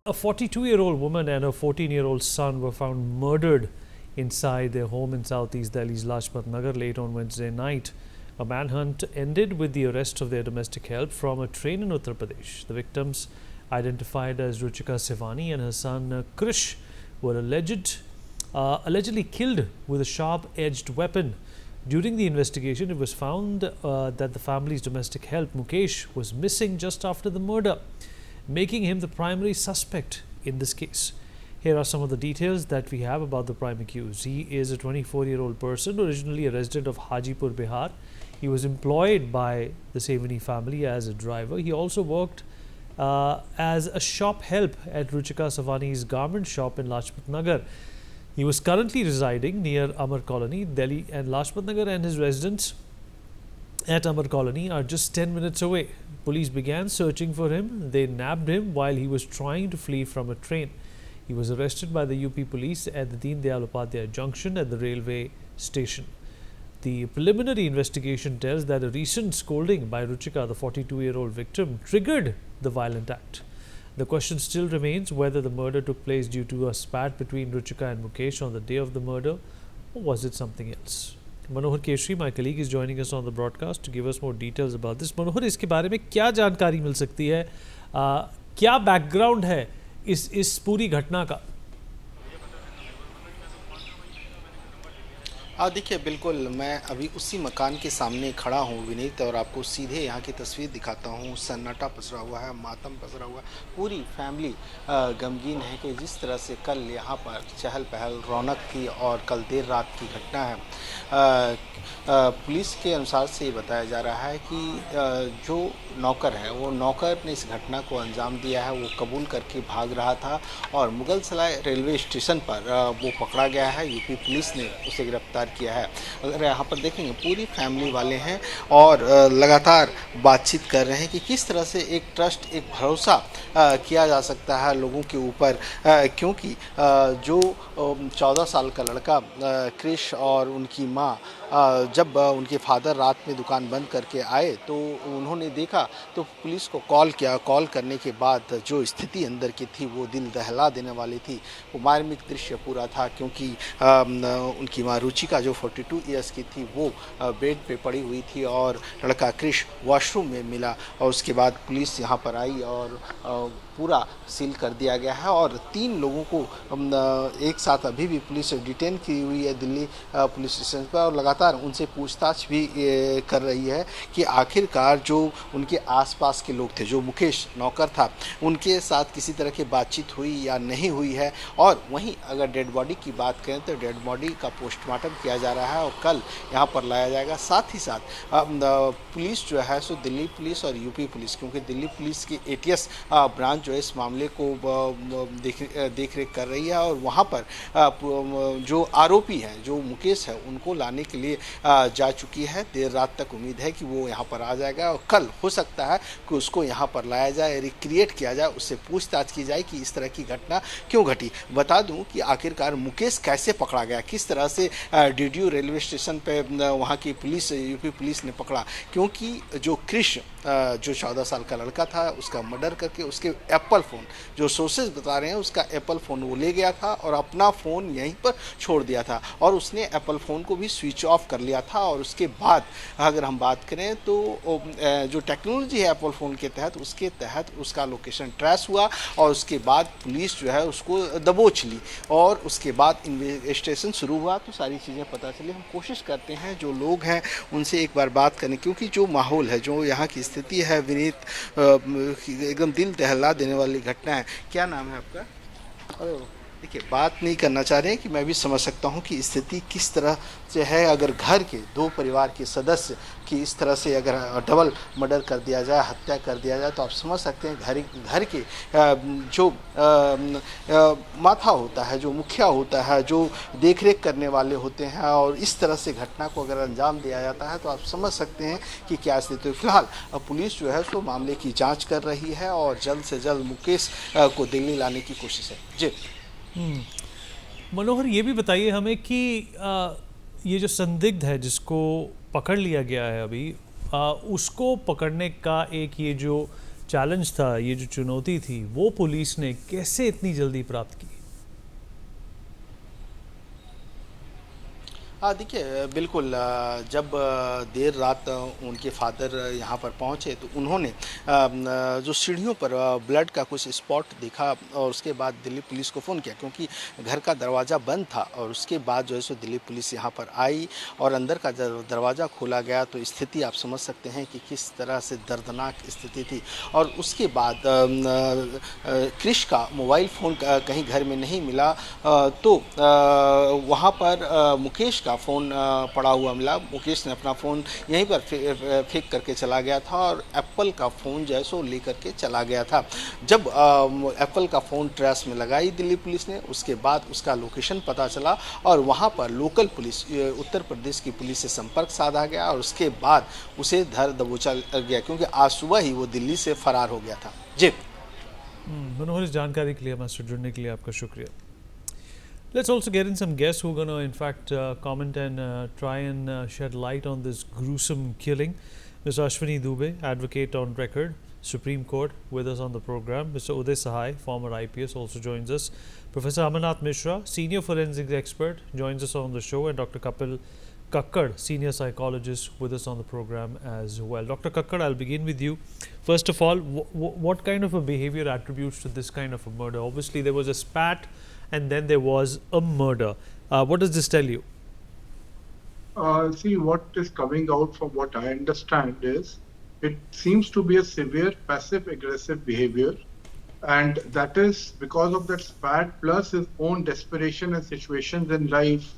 A 42-year-old woman and her 14-year-old son were found murdered inside their home in southeast Delhi's Lajpat Nagar late on Wednesday night. A manhunt ended with the arrest of their domestic help from a train in Uttar Pradesh. The victims, identified as Ruchika Sivani and her son Krish, were allegedly killed with a sharp-edged weapon. During the investigation, it was found that the family's domestic help, Mukesh, was missing just after the murder, making him the primary suspect in this case. Here are some of the details that we have about the prime accused. He is a 24-year-old person, originally a resident of Hajipur, Bihar. He was employed by the Sevani family as a driver. He also worked as a shop help at Ruchika Savani's garment shop in Lajpat Nagar. He was currently residing near Amar Colony, Delhi, and Lajpat Nagar and his residence at Amar Colony are just 10 minutes away. Police began searching for him. They nabbed him while he was trying to flee from a train. He was arrested by the UP police at the Deen Dayal Upadhyay junction at the railway station. The preliminary investigation tells that a recent scolding by Ruchika, the 42-year-old victim, triggered the violent act. The question still remains whether the murder took place due to a spat between Ruchika and Mukesh on the day of the murder, or was it something else? Manohar Keshri, my colleague, is joining us on the broadcast to give us more details about this. Manohar, इसके बारे में क्या जानकारी मिल सकती है? क्या background है इस पूरी घटना का? देखिए, बिल्कुल मैं अभी उसी मकान के सामने खड़ा हूँ विनीत, और आपको सीधे यहाँ की तस्वीर दिखाता हूँ। सन्नाटा पसरा हुआ है, मातम पसरा हुआ है, पूरी फैमिली गमगीन है कि जिस तरह से कल यहाँ पर चहल पहल रौनक थी और कल देर रात की घटना है। पुलिस के अनुसार से ये बताया जा रहा है कि जो नौकर है वो नौकर ने इस घटना को अंजाम दिया है। वो कबूल करके भाग रहा था और मुगलसराय रेलवे स्टेशन पर वो पकड़ा गया है। यूपी पुलिस ने उसे गिरफ्तार किया है। अगर यहाँ पर देखेंगे, पूरी फैमिली वाले हैं और लगातार बातचीत कर रहे हैं कि किस तरह से एक ट्रस्ट, एक भरोसा किया जा सकता है लोगों के ऊपर, क्योंकि जो 14 साल का लड़का क्रिश और उनकी माँ जब उनके फादर रात में दुकान बंद करके आए तो उन्होंने देखा तो पुलिस को कॉल किया। कॉल करने के बाद जो स्थिति अंदर की थी वो दिल दहला देने वाली थी। वो मार्मिक दृश्य पूरा था, क्योंकि उनकी माँ रुचिका जो 42 ईयर्स की थी वो बेड पे पड़ी हुई थी और लड़का क्रिश वॉशरूम में मिला, और उसके बाद पुलिस यहाँ पर आई और पूरा सील कर दिया गया है। और 3 लोगों को एक साथ अभी भी पुलिस डिटेन की हुई है दिल्ली पुलिस स्टेशन पर, और लगातार उनसे पूछताछ भी कर रही है कि आखिरकार जो उनके आसपास के लोग थे, जो मुकेश नौकर था, उनके साथ किसी तरह की बातचीत हुई या नहीं हुई है। और वहीं अगर डेड बॉडी की बात करें तो डेड बॉडी का पोस्टमार्टम किया जा रहा है और कल यहाँ पर लाया जाएगा। साथ ही साथ पुलिस जो है सो दिल्ली पुलिस और यूपी पुलिस, क्योंकि दिल्ली पुलिस की ATS ब्रांच जो है इस मामले को देख रेख कर रही है, और वहाँ पर जो आरोपी है, जो मुकेश है, उनको लाने के लिए जा चुकी है। देर रात तक उम्मीद है कि वो यहाँ पर आ जाएगा और कल हो सकता है कि उसको यहाँ पर लाया जाए, रिक्रिएट किया जाए, उससे पूछताछ की जाए कि इस तरह की घटना क्यों घटी। बता दूं कि आखिरकार मुकेश कैसे पकड़ा गया, किस तरह से DDU रेलवे स्टेशन पे वहाँ की पुलिस, यूपी पुलिस ने पकड़ा, क्योंकि जो क्रिश जो 14 साल का लड़का था उसका मर्डर करके उसके एप्पल फ़ोन, जो सोर्सेज बता रहे हैं, उसका एप्पल फ़ोन वो ले गया था और अपना फ़ोन यहीं पर छोड़ दिया था, और उसने एप्पल फ़ोन को भी स्विच ऑफ कर लिया था। और उसके बाद अगर हम बात करें तो जो टेक्नोलॉजी है एप्पल फ़ोन के तहत, उसके तहत उसका लोकेशन ट्रेस हुआ और उसके बाद पुलिस जो है उसको दबोच ली और उसके बाद इन्वेस्टिगेशन शुरू हुआ तो सारी चीज़ें पता चली। हम कोशिश करते हैं जो लोग हैं उनसे एक बार बात करने, क्योंकि जो माहौल है, जो यहाँ की स्थिति है विनीत, एकदम दिल दहला देने वाली घटना है। क्या नाम है आपका? देखिए, बात नहीं करना चाह रहे हैं कि मैं भी समझ सकता हूं कि स्थिति किस तरह से है। अगर घर के 2 परिवार के सदस्य की इस तरह से अगर डबल मर्डर कर दिया जाए, हत्या कर दिया जाए, तो आप समझ सकते हैं घर के जो माथा होता है, जो मुखिया होता है, जो देखरेख करने वाले होते हैं, और इस तरह से घटना को अगर अंजाम दिया जाता है तो आप समझ सकते हैं कि क्या स्थिति है। फिलहाल पुलिस जो है सो मामले की जाँच कर रही है और जल्द से जल्द मुकेश को दिल्ली लाने की कोशिश है। जी मनोहर, ये भी बताइए हमें कि ये जो संदिग्ध है जिसको पकड़ लिया गया है अभी, उसको पकड़ने का एक ये जो चैलेंज था, ये जो चुनौती थी, वो पुलिस ने कैसे इतनी जल्दी प्राप्त की? हाँ, देखिए बिल्कुल जब देर रात उनके फादर यहाँ पर पहुँचे तो उन्होंने जो सीढ़ियों पर ब्लड का कुछ स्पॉट देखा और उसके बाद दिल्ली पुलिस को फ़ोन किया, क्योंकि घर का दरवाज़ा बंद था। और उसके बाद जो है सो दिल्ली पुलिस यहाँ पर आई और अंदर का जब दरवाज़ा खोला गया तो स्थिति आप समझ सकते हैं कि किस तरह से दर्दनाक स्थिति थी। और उसके बाद क्रिश का मोबाइल फ़ोन कहीं घर में नहीं मिला, तो वहाँ पर मुकेश का फ़ोन पड़ा हुआ मिला। मुकेश ने अपना फ़ोन यहीं पर फेंक करके चला गया था और एप्पल का फ़ोन जो है सो लेकर के चला गया था। जब एप्पल का फ़ोन ट्रेस में लगाई दिल्ली पुलिस ने, उसके बाद उसका लोकेशन पता चला और वहाँ पर लोकल पुलिस, उत्तर प्रदेश की पुलिस से संपर्क साधा गया और उसके बाद उसे धर दबोचा गया, क्योंकि आज सुबह ही वो दिल्ली से फरार हो गया था। जी मनोहर, इस जानकारी के लिए, हमारे साथ जुड़ने के लिए आपका शुक्रिया। Let's also get in some guests who are going to, in fact, comment and try and shed light on this gruesome killing. Mr. Ashwini Dubey, advocate on record, Supreme Court, with us on the program. Mr. Uday Sahai, former IPS, also joins us. Professor Amarnath Mishra, senior forensics expert, joins us on the show, and Dr. Kapil Kakkad, senior psychologist, with us on the program as well. Dr. Kakkad, I'll begin with you. First of all, what kind of a behavior attributes to this kind of a murder? Obviously, there was a spat and then there was a murder. What does this tell you? See, what is coming out from what I understand is it seems to be a severe passive aggressive behavior. And that is because of that spat plus his own desperation and situations in life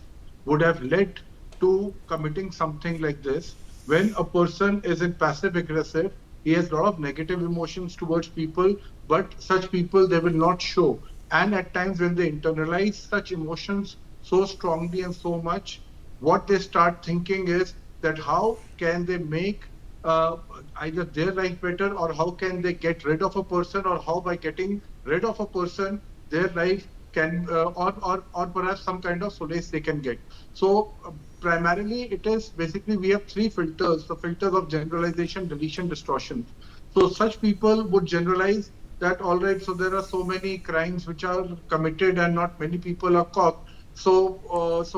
would have led to committing something like this. When a person is in passive aggressive, he has a lot of negative emotions towards people, but such people they will not show. And at times when they internalize such emotions so strongly and so much, what they start thinking is that how can they make uh, either their life better, or how can they get rid of a person, or how by getting rid of a person their life can or perhaps some kind of solace they can get. So primarily it is basically we have three filters: the filters of generalization, deletion, distortion. So such people would generalize that all right, so there are so many crimes which are committed and not many people are caught, so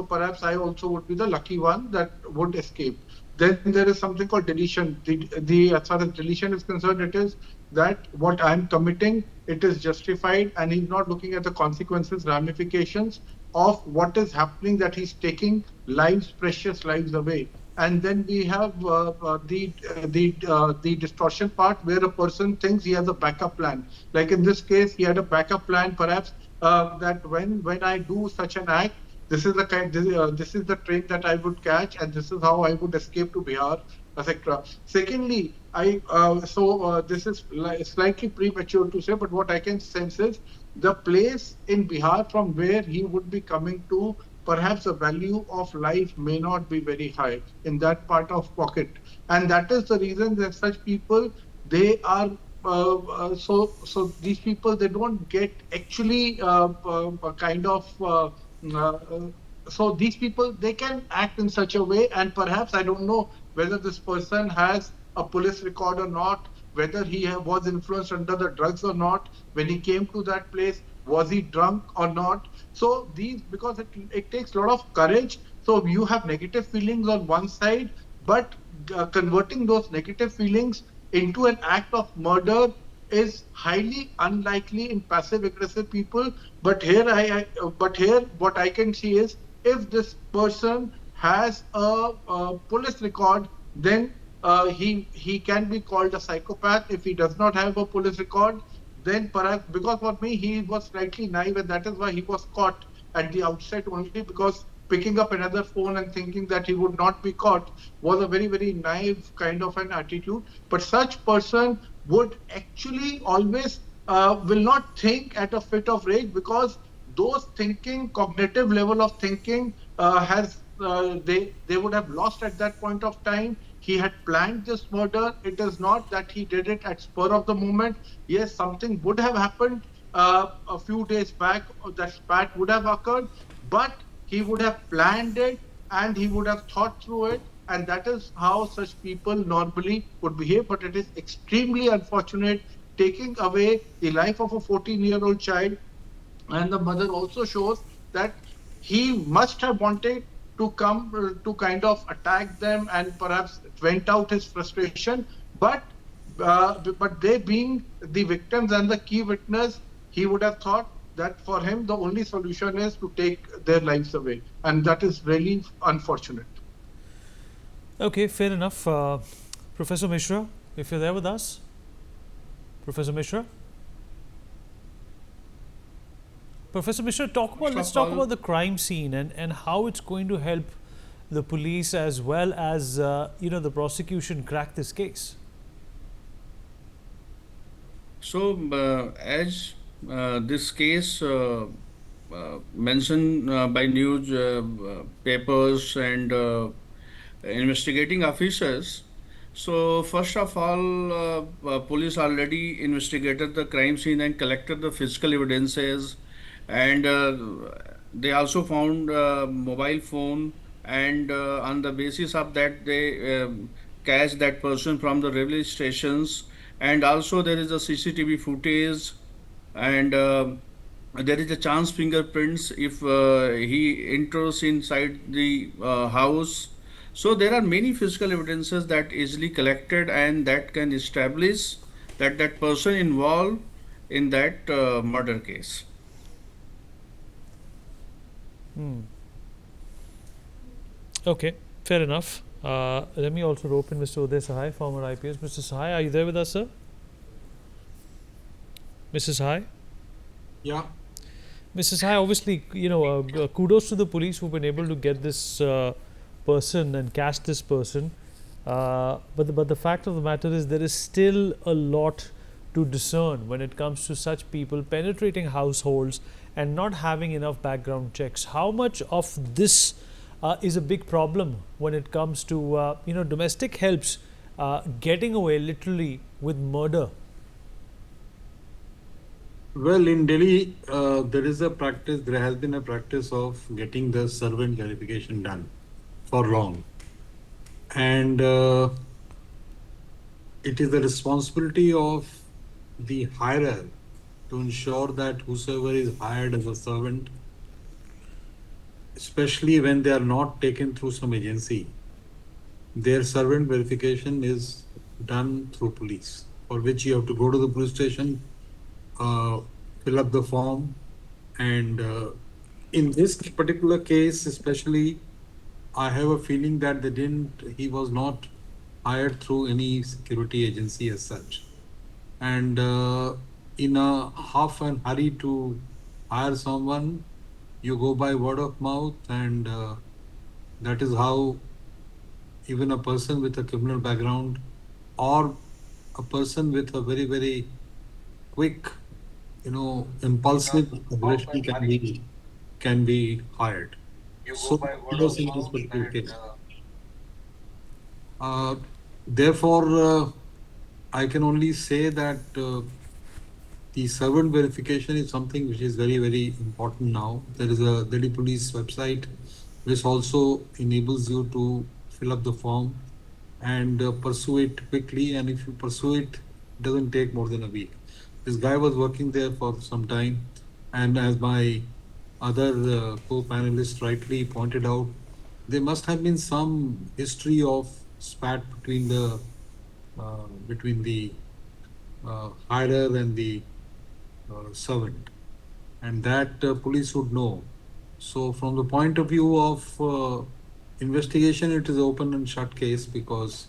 perhaps I also would be the lucky one that would escape. Then there is something called deletion. The as far as deletion is concerned, it is that what I'm committing, it is justified, and he's not looking at the consequences, ramifications of what is happening, that he's taking lives, precious lives away. And then we have the distortion part, where a person thinks he has a backup plan. Like in this case, he had a backup plan, perhaps that when I do such an act, this is the kind, this is the train that I would catch, and this is how I would escape to Bihar, etc. Secondly, this is slightly premature to say, but what I can sense is the place in Bihar from where he would be coming to, perhaps the value of life may not be very high in that part of pocket, and that is the reason that such people, they are so these people, they don't get actually a kind of so these people, they can act in such a way, and perhaps I don't know whether this person has a police record or not, whether he was influenced under the drugs or not when he came to that place, was he drunk or not. So these, because it takes a lot of courage. So you have negative feelings on one side, but converting those negative feelings into an act of murder is highly unlikely in passive aggressive people. But here what I can see is, if this person has a police record, then he can be called a psychopath. If he does not have a police record, then perhaps, because for me he was slightly naive, and that is why he was caught at the outset, only because picking up another phone and thinking that he would not be caught was a very, very naive kind of an attitude. But such person would actually always will not think at a fit of rage, because those thinking, cognitive level of thinking has they would have lost at that point of time. He had planned this murder. It is not that he did it at spur of the moment. Yes, something would have happened a few days back, that spat would have occurred, but he would have planned it and he would have thought through it. And that is how such people normally would behave. But it is extremely unfortunate taking away the life of a 14-year-old child. And the mother also shows that he must have wanted to come to kind of attack them and perhaps vent out his frustration. But they being the victims and the key witness, he would have thought that for him the only solution is to take their lives away, and that is really unfortunate. Okay, fair enough. Professor Mishra, if you're there with us, Professor Mishra. Professor Mishra, let's talk about the crime scene and how it's going to help the police as well as the prosecution crack this case. So, as this case mentioned by news papers and investigating officers, so first of all, police already investigated the crime scene and collected the physical evidences, and they also found mobile phone, and on the basis of that they catch that person from the railway stations, and also there is a CCTV footage, and there is a chance fingerprints if he enters inside the house. So there are many physical evidences that easily collected and that can establish that that person involved in that murder case. Okay, fair enough. Let me also rope in Mr. Uday Sahai, former IPS. Mr. Sahai, are you there with us, sir? Mrs. Sahai? Yeah. Mrs. Sahai, obviously, kudos to the police who've been able to get this person and catch this person. But the fact of the matter is there is still a lot to discern when it comes to such people penetrating households and not having enough background checks. How much of this is a big problem when it comes to domestic helps getting away literally with murder? Well, in Delhi, there has been a practice of getting the servant verification done for long. And it is the responsibility of the hirer to ensure that whosoever is hired as a servant, especially when they are not taken through some agency, their servant verification is done through police, for which you have to go to the police station, fill up the form, and in this particular case especially, I have a feeling that he was not hired through any security agency as such, and in a half and hurry to hire someone, you go by word of mouth, and that is how even a person with a criminal background or a person with a very, very quick, impulsive aggression can be hired. So kudos in this particular case. Therefore, I can only say that the servant verification is something which is very, very important now. There is a Delhi police website which also enables you to fill up the form and pursue it quickly. And if you pursue it, it doesn't take more than a week. This guy was working there for some time, and as my other co-panelists rightly pointed out, there must have been some history of spat between the hirer and the servant, and that police would know. So from the point of view of investigation, it is open and shut case, because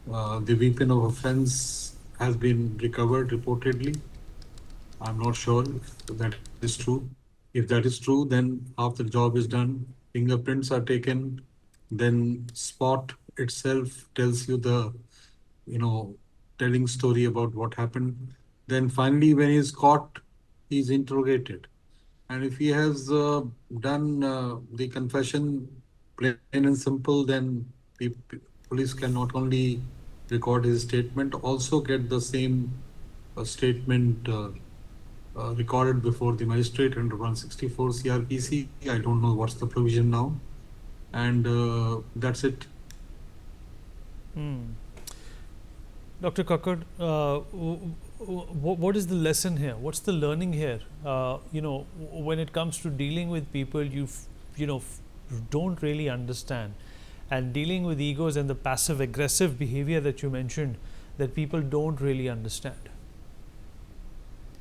the weapon of offense has been recovered reportedly. I'm not sure if that is true. If that is true, then half the job is done. Fingerprints are taken. Then spot itself tells you the, telling story about what happened. Then finally, when he's caught, he's interrogated. And if he has done the confession plain and simple, then the police can not only record his statement, also get the same statement recorded before the magistrate under 164 CRPC. I don't know what's the provision now. And that's it. Dr. Kakkad, what is the lesson here? What's the learning here? When it comes to dealing with people don't really understand, and dealing with egos and the passive aggressive behavior that you mentioned, that people don't really understand.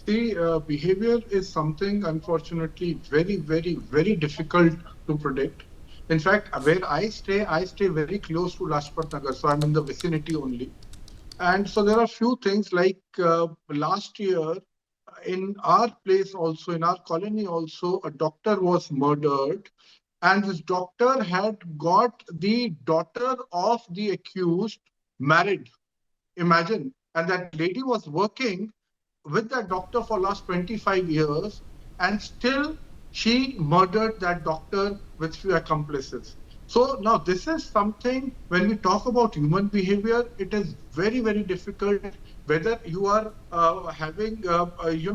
The behavior is something, unfortunately, very, very, very difficult to predict. In fact, where I stay very close to Lajpat Nagar, so I'm in the vicinity only. And so there are few things like last year in our place also, in our colony also, a doctor was murdered. And this doctor had got the daughter of the accused married. Imagine. And that lady was working with that doctor for last 25 years, and still she murdered that doctor with few accomplices. So now this is something, when we talk about human behavior, it is very, very difficult, whether you are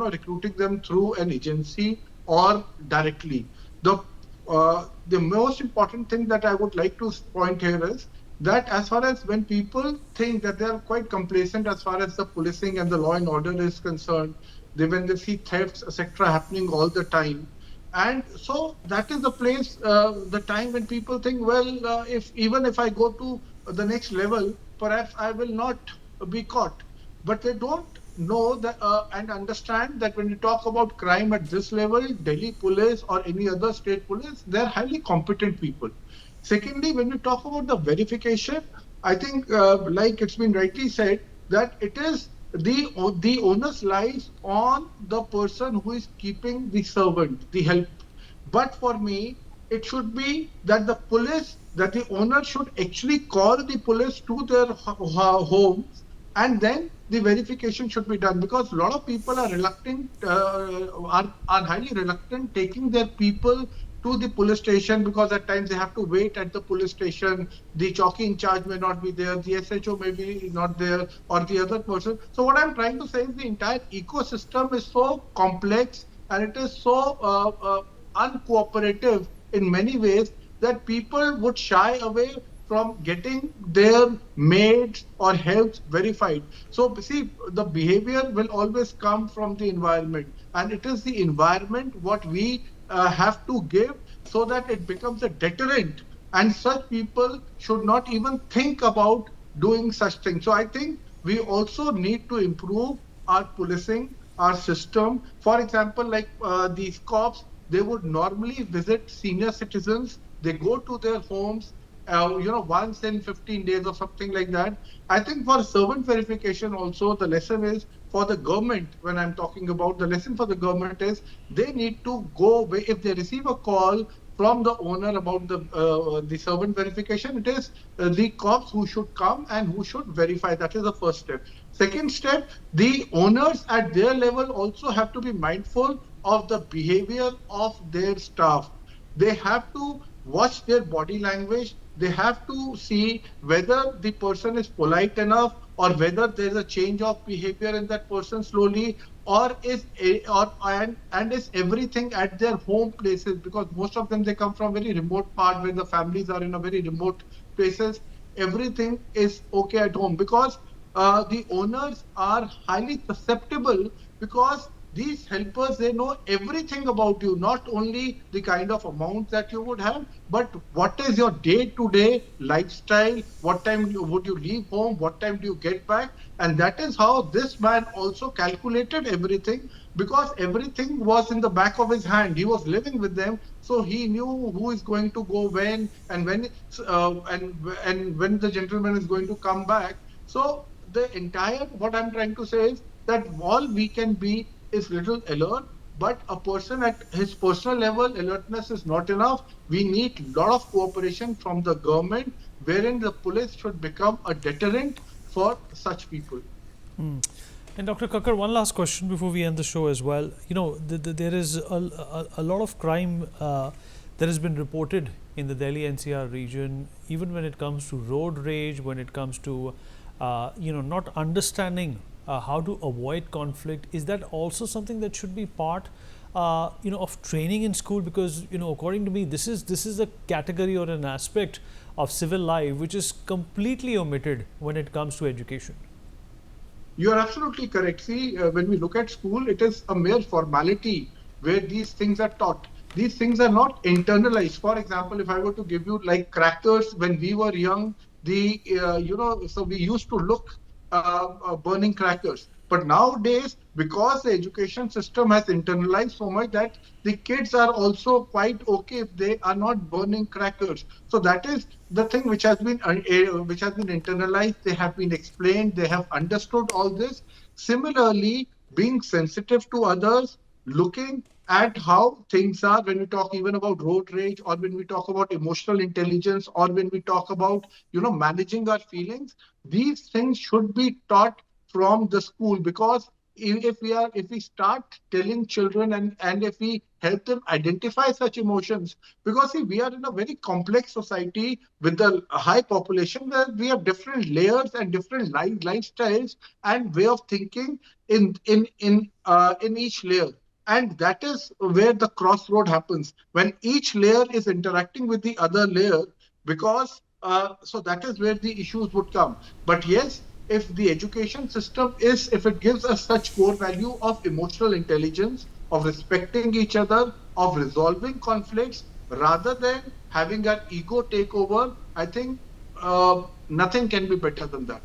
recruiting them through an agency or directly. The most important thing that I would like to point here is that as far as when people think that they are quite complacent as far as the policing and the law and order is concerned, when they see thefts, etc., happening all the time. And so that is the place, the time when people think, well, if I go to the next level, perhaps I will not be caught. But they don't know that and understand that when you talk about crime at this level, Delhi police or any other state police, they're highly competent people. Secondly, when we talk about the verification, I think, like it's been rightly said, that it is the onus lies on the person who is keeping the servant, the help. But for me, it should be that the owner should actually call the police to their homes, and then the verification should be done, because a lot of people are reluctant, are highly reluctant taking their people to the police station, because at times they have to wait at the police station. The chowki in charge may not be there, the SHO may be not there, or the other person. So what I'm trying to say is the entire ecosystem is so complex, and it is so uncooperative in many ways, that people would shy away from getting their maids or helps verified. So see, the behavior will always come from the environment, and it is the environment what we have to give, so that it becomes a deterrent, and such people should not even think about doing such things. So I think we also need to improve our policing, our system. For example, like these cops, they would normally visit senior citizens. They go to their homes, once in 15 days or something like that. I think for servant verification also, the lesson is for the government. When I'm talking about the lesson for the government is, they need to go away. If they receive a call from the owner about the servant verification, it is the cops who should come and who should verify. That is the first step. Second step, the owners at their level also have to be mindful of the behavior of their staff. They have to watch their body language. They have to see whether the person is polite enough, or whether there's a change of behavior in that person slowly, or is everything at their home places, because most of them, they come from very remote part where the families are in a very remote places. Everything is okay at home, because the owners are highly susceptible, because these helpers, they know everything about you, not only the kind of amount that you would have, but what is your day-to-day lifestyle, what time would you leave home, what time do you get back. And that is how this man also calculated everything, because everything was in the back of his hand. He was living with them, so he knew who is going to go when, and when and when the gentleman is going to come back. So the entire, what I'm trying to say is that all we can be is little alert, but a person at his personal level, alertness is not enough. We need a lot of cooperation from the government, wherein the police should become a deterrent for such people. And Dr. Kakkar, one last question before we end the show as well. There is a lot of crime that has been reported in the Delhi NCR region, even when it comes to road rage, when it comes to not understanding how to avoid conflict. Is that also something that should be part of training in school? Because according to me, this is a category or an aspect of civil life which is completely omitted when it comes to education. You are absolutely correct. See, when we look at school, it is a mere formality where these things are taught. These things are not internalized. For example, if I were to give you like crackers when we were young, so we used to look burning crackers. But nowadays, because the education system has internalized so much that the kids are also quite okay if they are not burning crackers. So that is the thing which has been internalized. They have been explained. They have understood all this. Similarly, being sensitive to others, looking at how things are when we talk even about road rage, or when we talk about emotional intelligence, or when we talk about managing our feelings. These things should be taught from the school, because if we start telling children, and if we help them identify such emotions, because see, we are in a very complex society with a high population where we have different layers and different lifestyles and way of thinking in each layer. And that is where the crossroad happens, when each layer is interacting with the other layer, because so that is where the issues would come. But yes, if the education system if it gives us such core value of emotional intelligence, of respecting each other, of resolving conflicts, rather than having our ego take over, I think nothing can be better than that.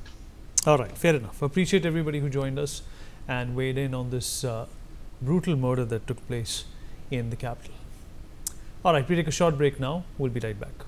All right, fair enough. Appreciate everybody who joined us and weighed in on this brutal murder that took place in the capital. All right, we take a short break now. We'll be right back.